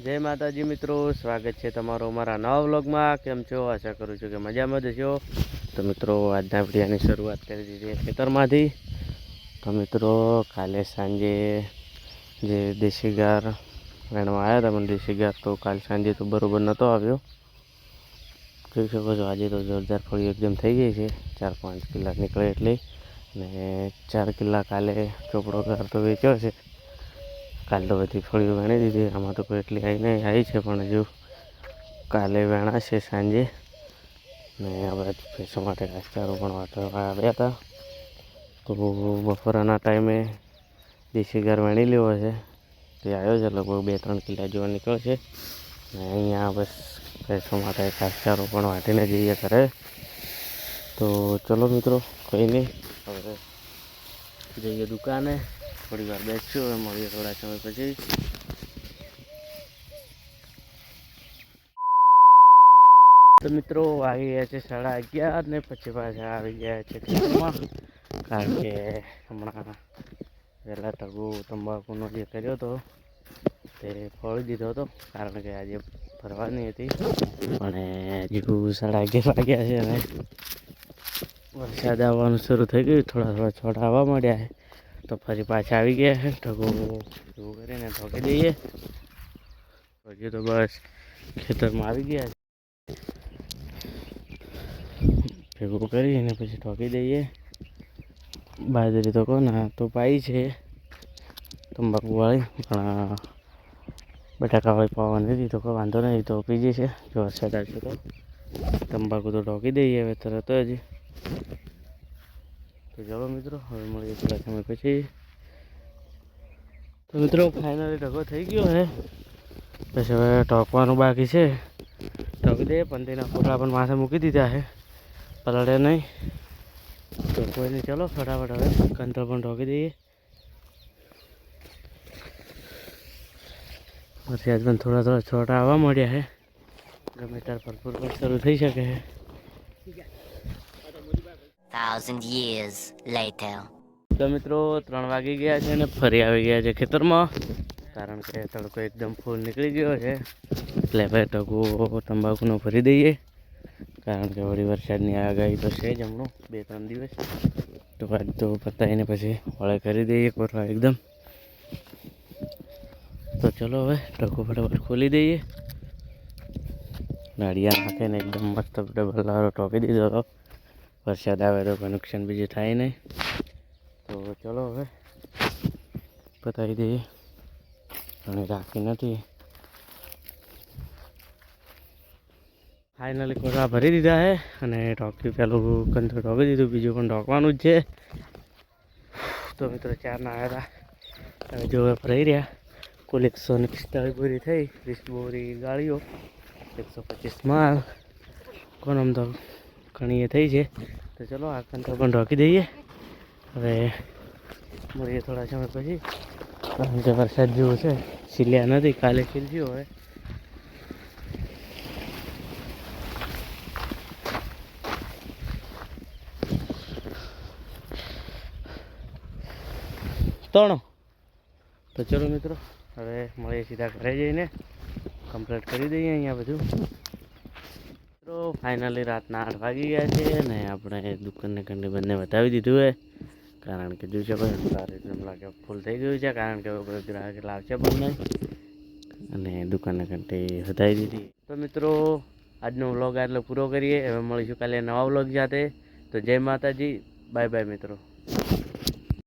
જય માતાજી મિત્રો, સ્વાગત છે તમારો અમારા નવા વ્લોગમાં। કેમ છો? આશા કરું છું કે મજામાં જ છો। તો મિત્રો આજના વિડીયોની શરૂઆત કરી દીધી ખેતરમાંથી। તો મિત્રો કાલે સાંજે જે દેશી ગાર વેણવા આવ્યા હતા, પણ દેશી ગાર તો કાલ સાંજે તો બરોબર નહોતો આવ્યો। જોઈ શકો છો આજે તો જોરદાર ફળી એકદમ થઈ ગઈ છે, 4-5 કિલ્લા નીકળે એટલે। ને 4 કિલ્લા કાલે ચોપડો ગાર તો વેચ્યો છે। કાલ તો બધી ફળીઓ વેણી દીધી, આમાં તો કોઈ એટલી આવી છે, પણ હજુ કાલે વેણા છે સાંજે। ને આપણે ભેંસો માટે ઘાસચારો પણ વાટવા આવ્યા હતા। તો બપોરના ટાઈમે દેશી ગાર વેણી લેવો છે, તે આવ્યો છે, લગભગ 2-3 કિલ્લા જેવા નીકળશે। ને અહીંયા બસ ભેંસો માટે ઘાસચારો પણ વાટીને જઈએ ઘરે। તો ચલો મિત્રો, કંઈ નહીં, હવે જઈએ દુકાને, થોડી વાર બેસશું, હવે મળીએ થોડા સમય પછી। તો મિત્રો આવી ગયા છે 11:30 ને પછી પાછા આવી ગયા છે ખેતરમાં, કારણ કે હમણાં વહેલા ટગુ તંબાકુનો જે કર્યો હતો તે ફોડી દીધો હતો, કારણ કે આજે ફરવાની હતી। પણ હજુ 11:30 વાગ્યા છે અને વરસાદ આવવાનું શરૂ થઈ ગયું, થોડા છોટા આવવા માંડ્યા છે। તો ફરી પાછા આવી ગયા છે, ટગુ એવું કરીને ઠોકી દઈએ। પછી તો બસ ખેતરમાં આવી ગયા છે, ભેગું કરીને પછી ઠોકી દઈએ। બાજરી તો કોને તો પાઈ છે તંબાકુવાળી, પણ બટાકાવાળી પાવાની હતી, તો કોઈ વાંધો નહીં, તો પી જશે જો વરસાદ આવશે તો। તંબાકુ તો ઠોકી દઈએ હવે તરત જ। તો ચલો મિત્રો, હવે મળીએ થોડા સમય પછી। તો મિત્રો ફાઇનલી ઢગો થઈ ગયો છે, પછી હવે ઠોકવાનું બાકી છે, ઠોકી દઈએ। પંતીના પોટલા પણ માથે મૂકી દીધા છે, પલળે નહીં તો કોઈ નહીં। ચલો ફટાફટ હવે કંતર પણ ઠોકી દઈએ। વરસાદ પણ થોડા છોટા આવવા મળ્યા છે, ગમે ત્યારે ભરપૂર પણ શરૂ થઈ શકે છે। 1,000 years later. તો મિત્રો 3 વાગી ગયા છે અને ફરી આવી ગયા છે ખેતરમાં, કારણ કે તડકો એકદમ ફૂલ નીકળી ગયો છે। એટલે હવે ટગુ તંબાકુનો ભરી દઈએ, કારણ કે વળી વરસાદની આગાહી તો છે જ હમણાં 2-3 દિવસ। તો આજ તો પતાવીને પછી વળે કરી દઈએ કોરવા એકદમ। તો ચલો હવે ટગુ ફટાફટ ખોલી દઈએ। નાળિયા નાખીને એકદમ મસ્ત ડબલ લારો ઠોકી દીધો હતો, વરસાદ આવે તો કોઈ નુકસાન બીજું થાય નહીં। તો ચલો હવે પતાવી દઈએ, અને રાખી નથી। ફાઇનલી કોરવા ભરી દીધા છે અને ઠોક્યું, પહેલું કંથું ઠોકી દીધું, બીજું પણ ઠોકવાનું જ છે। તો મિત્રો 4 ના આવ્યા હતા, હવે જો ભરાઈ રહ્યા। કુલ 145 બોરી થઈ, 20 બોરી ગાળીઓ, 125 માલ કોણ આમ તો ઘણી થઈ છે। તો ચલો આ કંથો પણ ઠોકી દઈએ, હવે મળીએ થોડા સમય પછી, કારણ કે વરસાદ જેવું છે, ખીલ્યા નથી, કાલે ખીલશું હવે। તણો તો ચલો મિત્રો, હવે મળીએ સીધા ઘરે જઈને, કમ્પ્લીટ કરી દઈએ અહીંયા બધું। તો ફાઇનલી રાતના 8 વાગી ગયા છે અને આપણે દુકાનને કંડે બંને બતાવી દીધું છે, કારણ કે જોઈ શકો એકદમ લાગે ફૂલ થઈ ગયું છે, કારણ કે કોઈ ગ્રાહક લાવશે પણ નહીં, અને દુકાનને કંટે વધાવી દીધી। તો મિત્રો આજનો વ્લોગ આટલો પૂરો કરીએ, હવે મળીશું કાલે નવા વ્લોગ સાથે। તો જય માતાજી, બાય બાય મિત્રો।